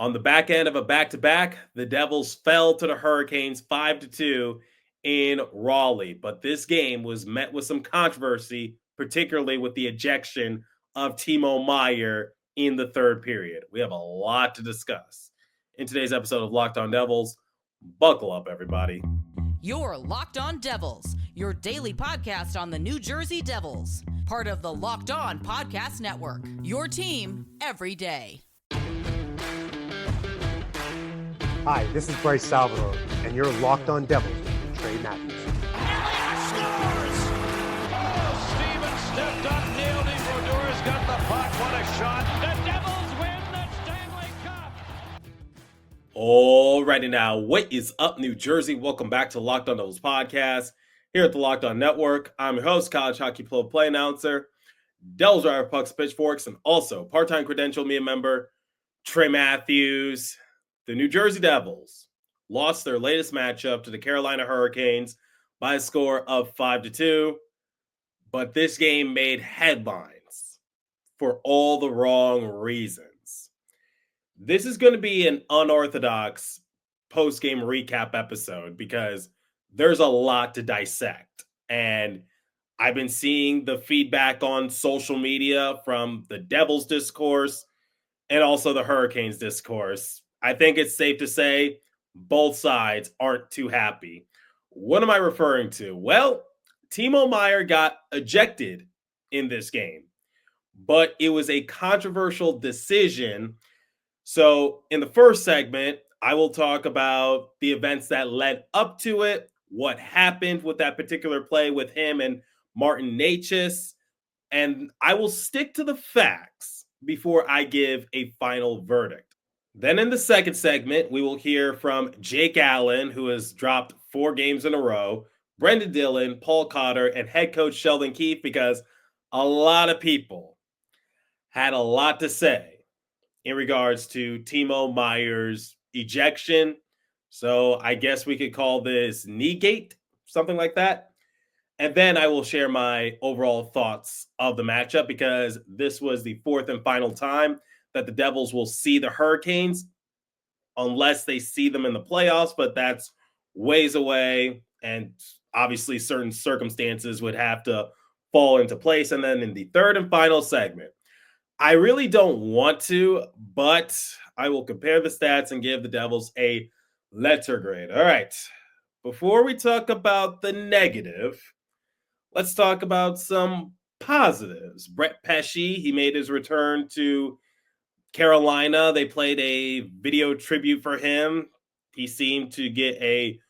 On the back end of a back-to-back, the Devils fell to the Hurricanes 5-2 in Raleigh. But this game was met with some controversy, particularly with the ejection of Timo Meier in the third period. We have a lot to discuss in today's episode of Locked On Devils. Buckle up, everybody. You're Locked On Devils, your daily podcast on the New Jersey Devils, part of the Locked On Podcast Network, your team every day. Hi, this is Bryce Salvador, and you're Locked On Devils with Trey Matthews. Scores! Oh, Steven stepped up, nailed it. Brodor's got the puck. What a shot. The Devils win the Stanley Cup. Alrighty now, what is up, New Jersey? Welcome back to Locked On Devils podcast here at the Locked On Network. I'm your host, college hockey play announcer, Devils Driver Pucks Pitchforks, and also part-time credential media member, Trey Matthews. The New Jersey Devils lost their latest matchup to the Carolina Hurricanes by a score of 5-2, but this game made headlines for all the wrong reasons. This is going to be an unorthodox post-game recap episode because there's a lot to dissect, and I've been seeing the feedback on social media from the Devils discourse and also the Hurricanes discourse. I think it's safe to say both sides aren't too happy. What am I referring to? Well, Timo Meier got ejected in this game, but it was a controversial decision. So in the first segment, I will talk about the events that led up to it, what happened with that particular play with him and Martin Necas, and I will stick to the facts before I give a final verdict. Then in the second segment, we will hear from Jake Allen, who has dropped 4 games in a row, Brenden, Dillon, Paul Cotter, and head coach Sheldon Keefe, because a lot of people had a lot to say in regards to Timo Meier's ejection. So I guess we could call this Negate, something like that. And then I will share my overall thoughts of the matchup, because this was the fourth and final time that the Devils will see the Hurricanes, unless they see them in the playoffs, but that's ways away, and obviously certain circumstances would have to fall into place. And then in the third and final segment, I really don't want to, but I will compare the stats and give the Devils a letter grade. All right, before we talk about the negative, let's talk about some positives. Brett Pesce, he made his return to Carolina. They played a video tribute for him. He seemed to get a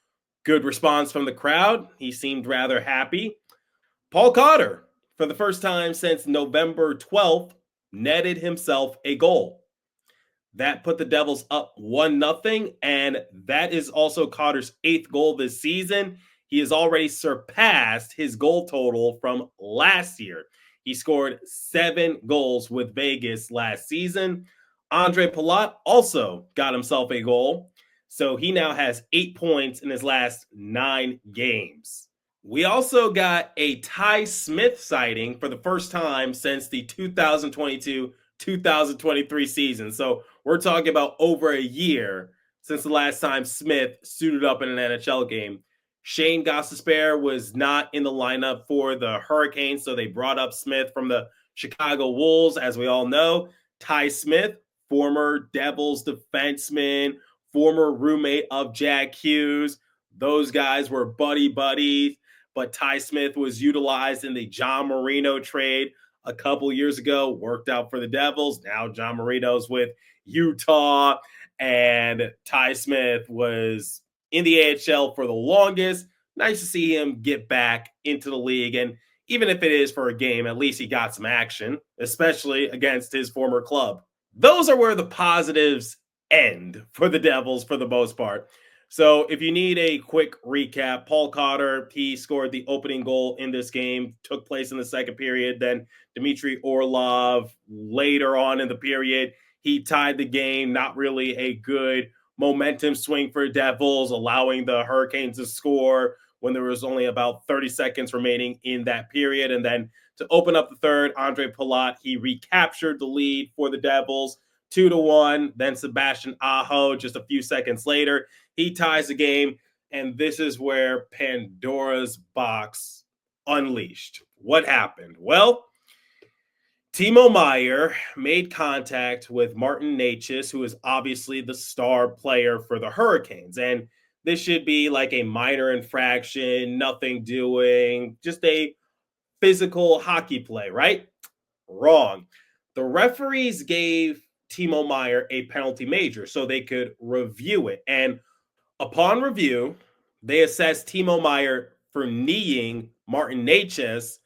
good response from the crowd. He seemed rather happy. Paul Cotter, for the first time since November 12th, netted himself a goal. That put the Devils up 1-0, and that is also Cotter's 8th goal this season. He has already surpassed his goal total from last year. He scored 7 goals with Vegas last season. Andre Palat also got himself a goal, so he now has 8 points in his last 9 games. We also got a Ty Smith sighting for the first time since the 2022-2023 season. So we're talking about over a year since the last time Smith suited up in an NHL game. Shane Gostisbehere was not in the lineup for the Hurricanes, so they brought up Smith from the Chicago Wolves. As we all know, Ty Smith, former Devils defenseman, former roommate of Jack Hughes. Those guys were buddy-buddies, but Ty Smith was utilized in the John Marino trade a couple years ago, worked out for the Devils. Now John Marino's with Utah, and Ty Smith was in the AHL for the longest. Nice to see him get back into the league. And even if it is for a game, at least he got some action, especially against his former club. Those are where the positives end for the Devils for the most part. So if you need a quick recap, Paul Cotter, he scored the opening goal in this game, took place in the second period. Then Dmitry Orlov later on in the period, he tied the game. Not really a good momentum swing for Devils, allowing the Hurricanes to score when there was only about 30 seconds remaining in that period. And then to open up the third, Andre Palat, he recaptured the lead for the Devils 2-1. Then Sebastian Aho, just a few seconds later, he ties the game. And this is where Pandora's box unleashed. What happened? Well, Timo Meier made contact with Martin Necas, who is obviously the star player for the Hurricanes. And this should be like a minor infraction, nothing doing, just a physical hockey play, right? Wrong. The referees gave Timo Meier a penalty major so they could review it. And upon review, they assessed Timo Meier for kneeing Martin Necas.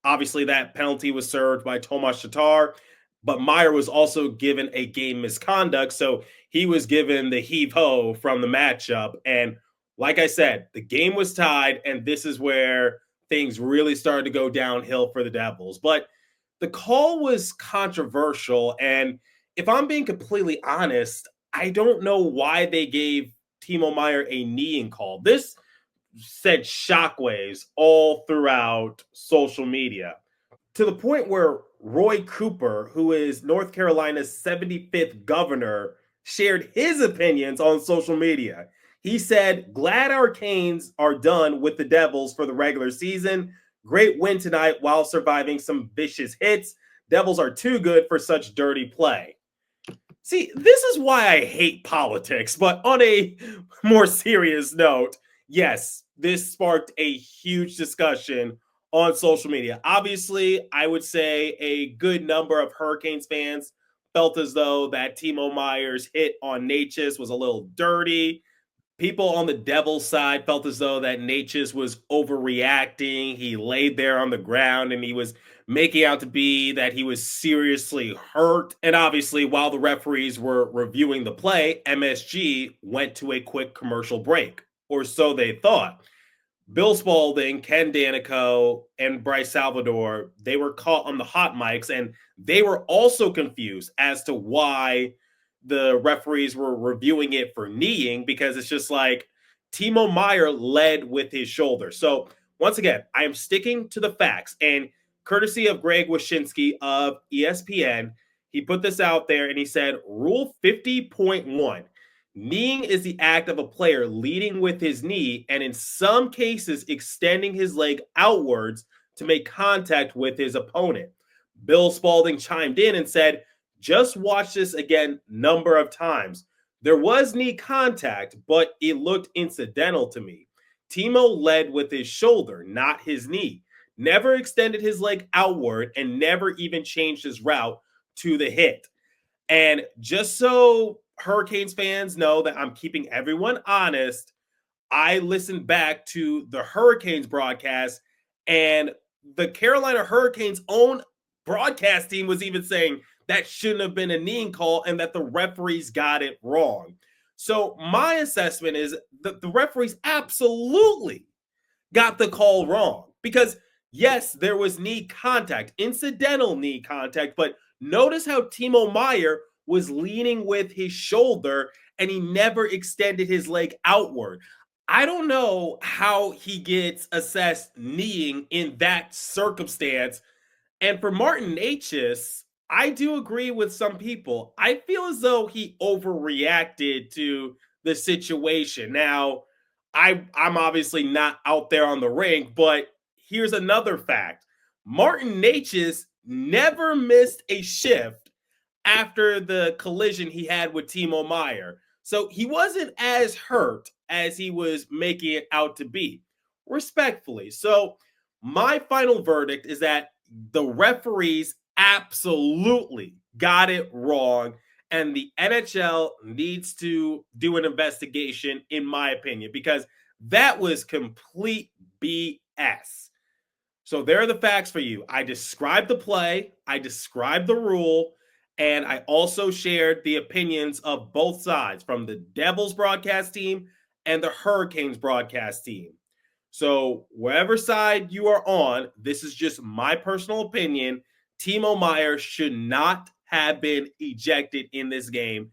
Obviously, that penalty was served by Tomas Tatar, but Meier was also given a game misconduct, so he was given the heave-ho from the matchup. And like I said, the game was tied, and this is where things really started to go downhill for the Devils. But the call was controversial, and if I'm being completely honest, I don't know why they gave Timo Meier a kneeing call. This sent shockwaves all throughout social media to the point where Roy Cooper, who is North Carolina's 75th governor, shared his opinions on social media. He said, "Glad our Canes are done with the Devils for the regular season. Great win tonight while surviving some vicious hits. Devils are too good for such dirty play." See, this is why I hate politics, but on a more serious note, yes, this sparked a huge discussion on social media. Obviously, I would say a good number of Hurricanes fans felt as though that Timo Meier's hit on Necas was a little dirty. People on the Devils side felt as though that Necas was overreacting. He laid there on the ground and he was making out to be that he was seriously hurt. And obviously, while the referees were reviewing the play, MSG went to a quick commercial break, or so they thought. Bill Spaulding, Ken Danico, and Bryce Salvador, they were caught on the hot mics, and they were also confused as to why the referees were reviewing it for kneeing, because it's just like Timo Meier led with his shoulder. So once again, I am sticking to the facts, and courtesy of Greg Wyshynski of ESPN, he put this out there and he said, Rule 50.1, kneeing is the act of a player leading with his knee and in some cases extending his leg outwards to make contact with his opponent. Bill Spaulding chimed in and said, just watch this again number of times. There was knee contact, but it looked incidental to me. Timo led with his shoulder, not his knee. Never extended his leg outward and never even changed his route to the hit. And just so Hurricanes fans know that I'm keeping everyone honest, I listened back to the Hurricanes broadcast, and the Carolina Hurricanes' own broadcast team was even saying that shouldn't have been a kneeing call and that the referees got it wrong. So my assessment is that the referees absolutely got the call wrong, because yes, there was knee contact, incidental knee contact, but notice how Timo Meier was leaning with his shoulder and he never extended his leg outward. I don't know how he gets assessed kneeing in that circumstance. And for Martin Necas, I do agree with some people. I feel as though he overreacted to the situation. Now, I'm obviously not out there on the rink, but here's another fact. Martin Necas never missed a shift after the collision he had with Timo Meier. So he wasn't as hurt as he was making it out to be, respectfully. So my final verdict is that the referees absolutely got it wrong, and the NHL needs to do an investigation, in my opinion, because that was complete BS. So there are the facts for you. I described the play, I described the rule, and I also shared the opinions of both sides, from the Devils broadcast team and the Hurricanes broadcast team. So wherever side you are on, this is just my personal opinion. Timo Meier should not have been ejected in this game.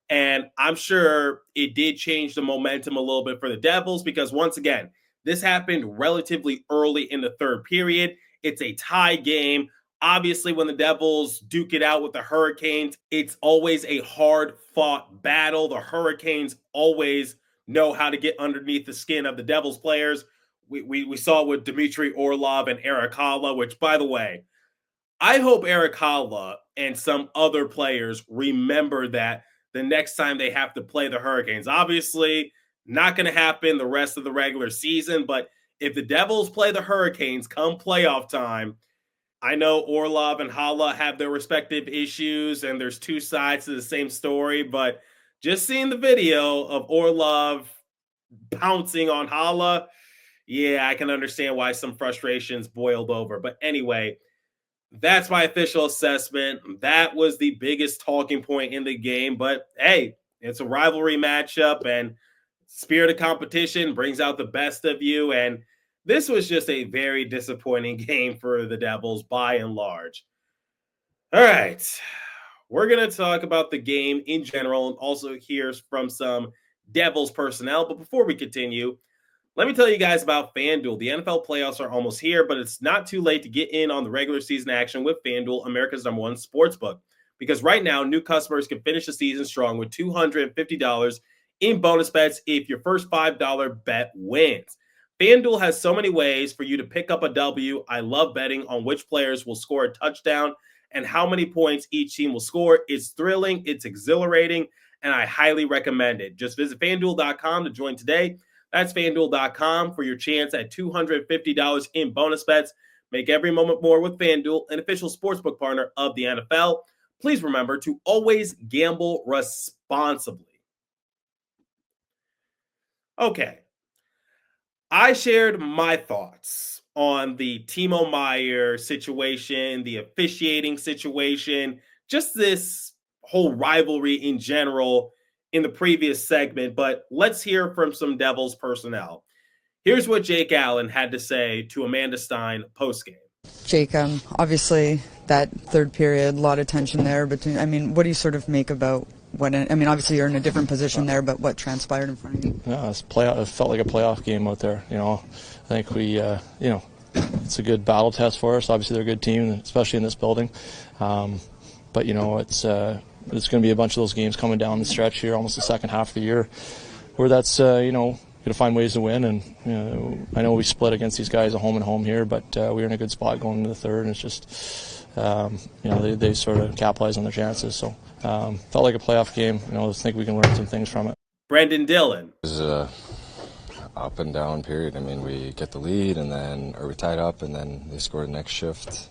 And I'm sure it did change the momentum a little bit for the Devils, because once again, this happened relatively early in the third period. It's a tie game. Obviously, when the Devils duke it out with the Hurricanes, it's always a hard-fought battle. The Hurricanes always know how to get underneath the skin of the Devils players. We saw it with Dmitry Orlov and Eric Haula, which, by the way, I hope Eric Haula and some other players remember that the next time they have to play the Hurricanes. Obviously, not going to happen the rest of the regular season, but if the Devils play the Hurricanes come playoff time, I know Orlov and Haula have their respective issues, and there's two sides to the same story, but just seeing the video of Orlov pouncing on Haula, yeah, I can understand why some frustrations boiled over. But anyway, that's my official assessment. That was the biggest talking point in the game. But hey, it's a rivalry matchup, and spirit of competition brings out the best of you. And this was just a very disappointing game for the Devils by and large. All right. We're going to talk about the game in general and also hear from some Devils personnel. But before we continue, let me tell you guys about FanDuel. The NFL playoffs are almost here, but it's not too late to get in on the regular season action with FanDuel, America's #1 sportsbook. Because right now, new customers can finish the season strong with $250 in bonus bets if your first $5 bet wins. FanDuel has so many ways for you to pick up a W. I love betting on which players will score a touchdown and how many points each team will score. It's thrilling, it's exhilarating, and I highly recommend it. Just visit FanDuel.com to join today. That's FanDuel.com for your chance at $250 in bonus bets. Make every moment more with FanDuel, an official sportsbook partner of the NFL. Please remember to always gamble responsibly. Okay. I shared my thoughts on the Timo Meier situation, the officiating situation, just this whole rivalry in general in the previous segment, but let's hear from some Devils personnel. Here's what Jake Allen had to say to Amanda Stein postgame. Jake, obviously that third period, a lot of tension there between, what do you sort of make about obviously you're in a different position there, but what transpired in front of you? Yeah, it felt like a playoff game out there. I think we, it's a good battle test for us. Obviously, they're a good team, especially in this building. But it's going to be a bunch of those games coming down the stretch here, almost the second half of the year, where that's going to find ways to win. And I know we split against these guys at home and home here, but we were in a good spot going into the third, and it's just they sort of capitalized on their chances. So felt like a playoff game. I think we can learn some things from it. Brenden Dillon. It was a up and down period. We get the lead, and then we tied up, and then they scored the next shift.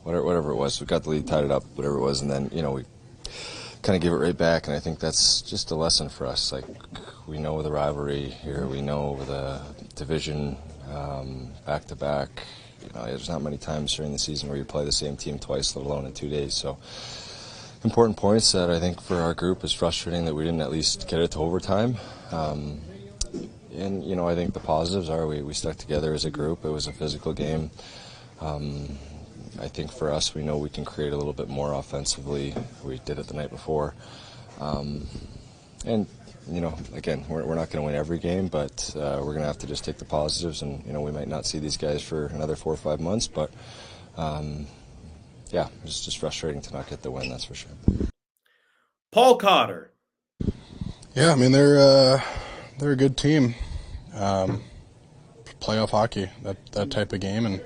Whatever it was, we got the lead, tied it up, whatever it was, and then we kind of give it right back. And I think that's just a lesson for us. Like, we know the rivalry here, we know the division back to back. There's not many times during the season where you play the same team twice, let alone in 2 days. So important points that I think for our group is frustrating that we didn't at least get it to overtime. And I think the positives are we stuck together as a group. It was a physical game. I think for us, we know we can create a little bit more offensively. We did it the night before. And again, we're not going to win every game, but we're going to have to just take the positives. And, we might not see these guys for another 4 or 5 months, but it's just frustrating to not get the win, that's for sure. Paul Cotter. Yeah, they're a good team. Playoff hockey, that type of game, and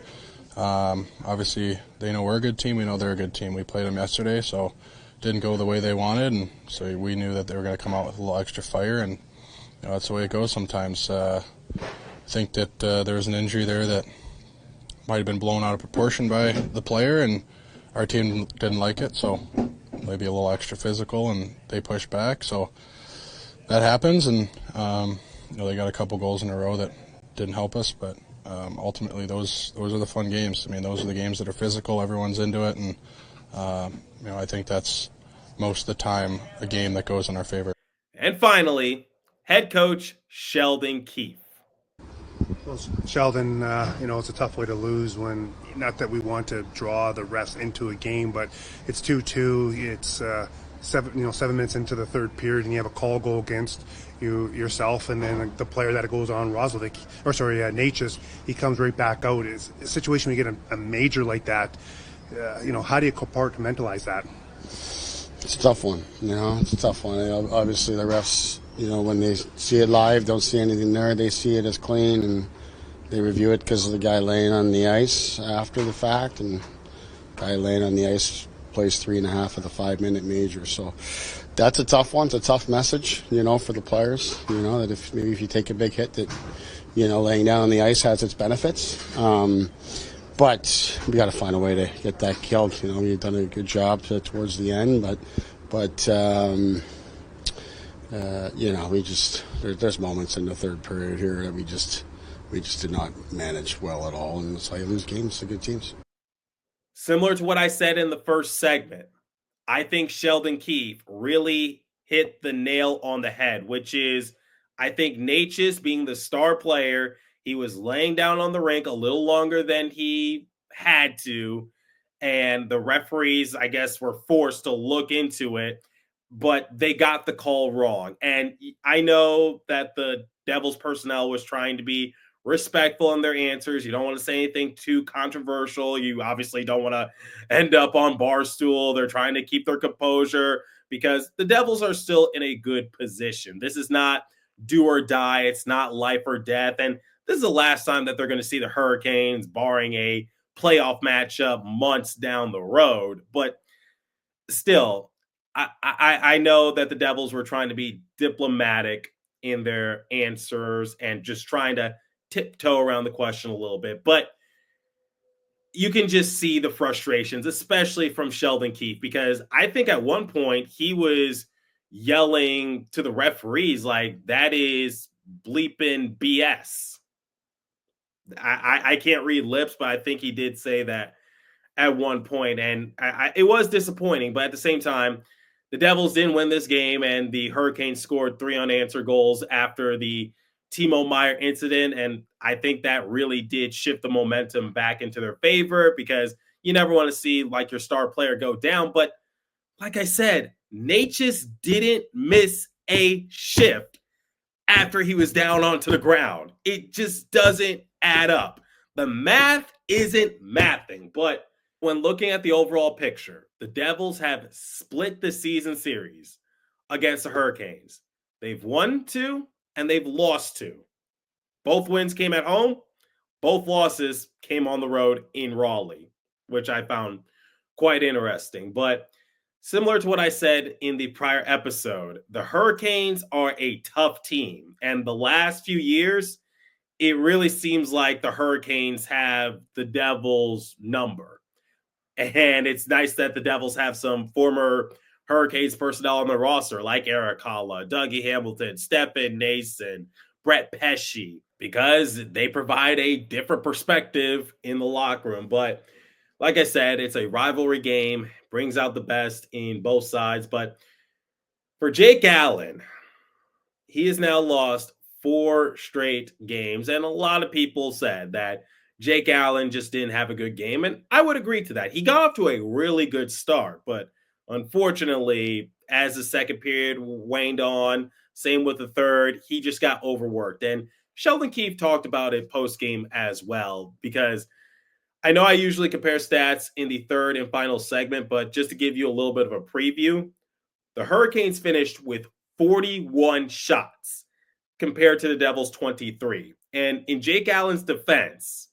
obviously they know we're a good team. We know they're a good team. We played them yesterday, so didn't go the way they wanted, and so we knew that they were going to come out with a little extra fire, and that's the way it goes sometimes. I think that there was an injury there that might have been blown out of proportion by the player, and our team didn't like it, so maybe a little extra physical, and they pushed back. So that happens, and they got a couple goals in a row that didn't help us, but ultimately those are the fun games. Those are the games that are physical. Everyone's into it, and I think that's most of the time a game that goes in our favor. And finally, head coach Sheldon Keefe. Well, Sheldon, it's a tough way to lose when, not that we want to draw the refs into a game, but it's 2-2. It's 7 minutes into the third period, and you have a call go against yourself, and then the player that it goes on, Necas, he comes right back out. Is a situation when you get a major like that, how do you compartmentalize that? It's a tough one, It's a tough one. Obviously, the refs, when they see it live, don't see anything there. They see it as clean, and they review it because of the guy laying on the ice after the fact, and guy laying on the ice plays 3.5 of the 5-minute major. So that's a tough one. It's a tough message, for the players, that if you take a big hit that, laying down on the ice has its benefits. But we got to find a way to get that killed. We've done a good job towards the end, but there's moments in the third period here that we just did not manage well at all, and that's how you lose games to good teams. Similar to what I said in the first segment, I think Sheldon Keefe really hit the nail on the head, which is, I think Necas being the star player, he was laying down on the rink a little longer than he had to, and the referees, I guess, were forced to look into it, but they got the call wrong. And I know that the Devils personnel was trying to be respectful in their answers. You don't want to say anything too controversial. You obviously don't want to end up on Barstool. They're trying to keep their composure because the Devils are still in a good position. This is not do or die. It's not life or death. And this is the last time that they're going to see the Hurricanes, barring a playoff matchup months down the road. But still, I know that the Devils were trying to be diplomatic in their answers and just trying to tiptoe around the question a little bit. But you can just see the frustrations, especially from Sheldon Keefe, because I think at one point he was yelling to the referees like, that is bleeping BS. I can't read lips, but I think he did say that at one point, and it was disappointing. But at the same time, the Devils didn't win this game, and the Hurricanes scored 3 unanswered goals after the Timo Meier incident, and I think that really did shift the momentum back into their favor because you never want to see like your star player go down. But like I said, Necas didn't miss a shift after he was down onto the ground. It just doesn't add up. The math isn't mathing, but when looking at the overall picture, the Devils have split the season series against the Hurricanes. They've won 2 and they've lost 2. Both wins came at home. Both losses came on the road in Raleigh, which I found quite interesting. But similar to what I said in the prior episode, the Hurricanes are a tough team. And the last few years, it really seems like the Hurricanes have the Devils' number. And it's nice that the Devils have some former Hurricanes personnel on the roster, like Eric Halla, Dougie Hamilton, Stefan Nason, Brett Pesce, because they provide a different perspective in the locker room. But like I said, it's a rivalry game, brings out the best in both sides. But for Jake Allen, he has now lost 4 straight games. And a lot of people said that Jake Allen just didn't have a good game. And I would agree to that. He got off to a really good start. But unfortunately, as the second period waned on, same with the third, he just got overworked. And Sheldon Keefe talked about it post-game as well, because I know I usually compare stats in the third and final segment, but just to give you a little bit of a preview, the Hurricanes finished with 41 shots compared to the Devils' 23. And in Jake Allen's defense,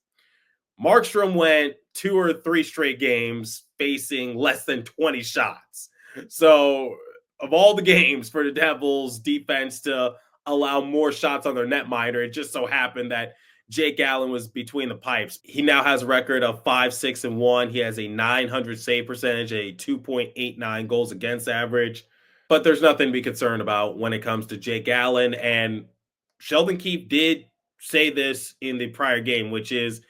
Markstrom went 2 or 3 straight games facing less than 20 shots. So of all the games for the Devils defense to allow more shots on their netminder, it just so happened that Jake Allen was between the pipes. He now has a record of 5-6-1. He has a 900 save percentage, a 2.89 goals against average. But there's nothing to be concerned about when it comes to Jake Allen. And Sheldon Keefe did say this in the prior game, which is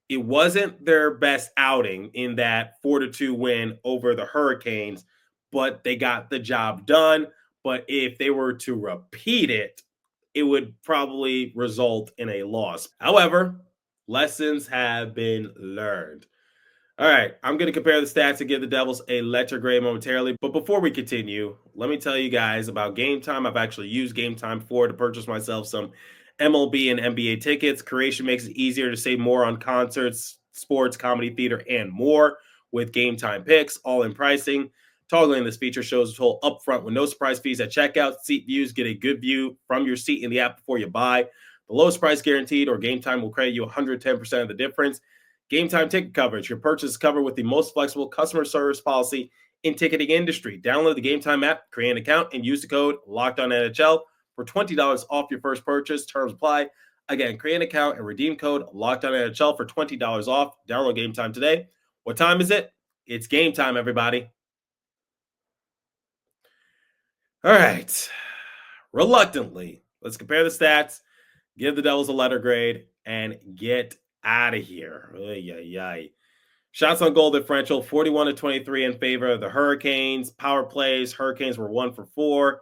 it wasn't their best outing in that 4-2 win over the Hurricanes, but they got the job done. But if they were to repeat it, it would probably result in a loss. However, lessons have been learned. All right, I'm going to compare the stats and give the Devils a letter grade momentarily. But before we continue, let me tell you guys about GameTime. I've actually used GameTime before to purchase myself some MLB and NBA tickets. Creation makes it easier to save more on concerts, sports, comedy, theater, and more with GameTime picks, all in pricing. Toggling this feature shows the total upfront with no surprise fees at checkout. Seat views, get a good view from your seat in the app before you buy. The lowest price guaranteed, or GameTime will credit you 110% of the difference. GameTime ticket coverage. Your purchase is covered with the most flexible customer service policy in ticketing industry. Download the GameTime app, create an account, and use the code LOCKEDONNHL for $20 off your first purchase. Terms apply. Again, create an account and redeem code LOCKEDONNHL for $20 off. Download GameTime today. What time is it? It's game time, everybody. All right. Reluctantly, let's compare the stats, give the Devils a letter grade, and get out of here. Shots on goal differential 41-23 in favor of the Hurricanes. Power plays, Hurricanes were 1 for 4.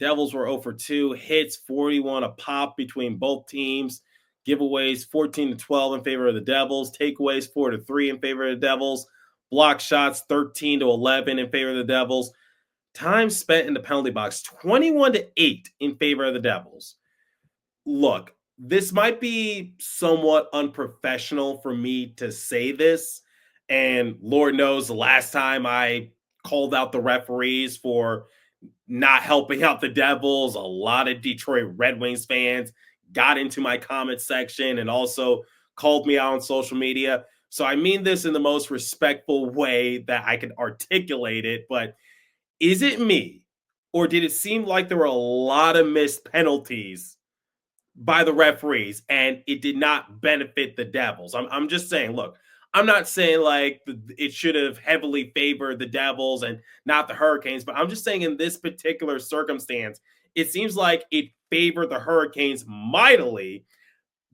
Devils were 0 for 2. Hits 41 a pop between both teams. Giveaways 14-12 in favor of the Devils. Takeaways 4-3 in favor of the Devils. Block shots 13-11 in favor of the Devils. Time spent in the penalty box 21-8 in favor of the Devils. Look, this might be somewhat unprofessional for me to say this, and Lord knows the last time I called out the referees for not helping out the Devils, a lot of Detroit Red Wings fans got into my comment section and also called me out on social media. So I mean this in the most respectful way that I can articulate it, but is it me, or did it seem like there were a lot of missed penalties by the referees and it did not benefit the Devils? I'm just saying, look, I'm not saying like it should have heavily favored the Devils and not the Hurricanes, but I'm just saying in this particular circumstance, it seems like it favored the Hurricanes mightily,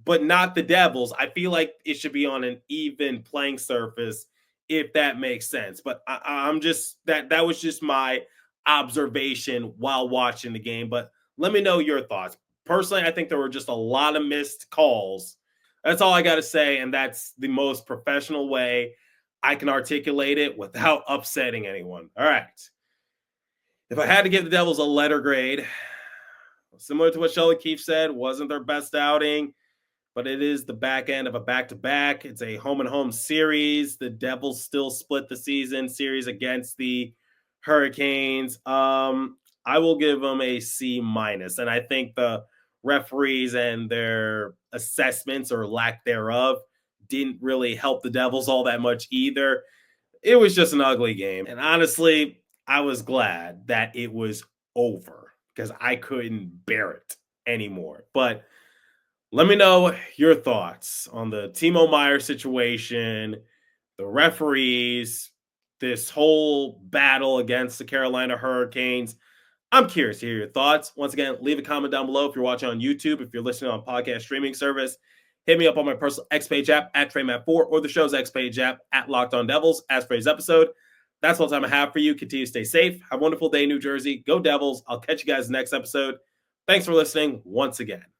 but not the Devils. I feel like it should be on an even playing surface, if that makes sense. But I'm just that was just my observation while watching the game. But let me know your thoughts. Personally, I think there were just a lot of missed calls. That's all I got to say, and that's the most professional way I can articulate it without upsetting anyone. All right. If I had to give the Devils a letter grade, similar to what Sheldon Keefe said, wasn't their best outing, but it is the back end of a back-to-back. It's a home-and-home series. The Devils still split the season series against the Hurricanes. I will give them a C-, and I think the referees and their assessments or lack thereof didn't really help the Devils all that much either. It was just an ugly game. And honestly, I was glad that it was over because I couldn't bear it anymore. But let me know your thoughts on the Timo Meier situation, the referees, this whole battle against the Carolina Hurricanes. I'm curious to hear your thoughts. Once again, leave a comment down below if you're watching on YouTube. If you're listening on podcast streaming service, hit me up on my personal X Page app at TreyMatt4 or the show's X Page app at Locked On Devils. As for today's episode, that's all the time I have for you. Continue to stay safe. Have a wonderful day, New Jersey. Go Devils. I'll catch you guys next episode. Thanks for listening once again.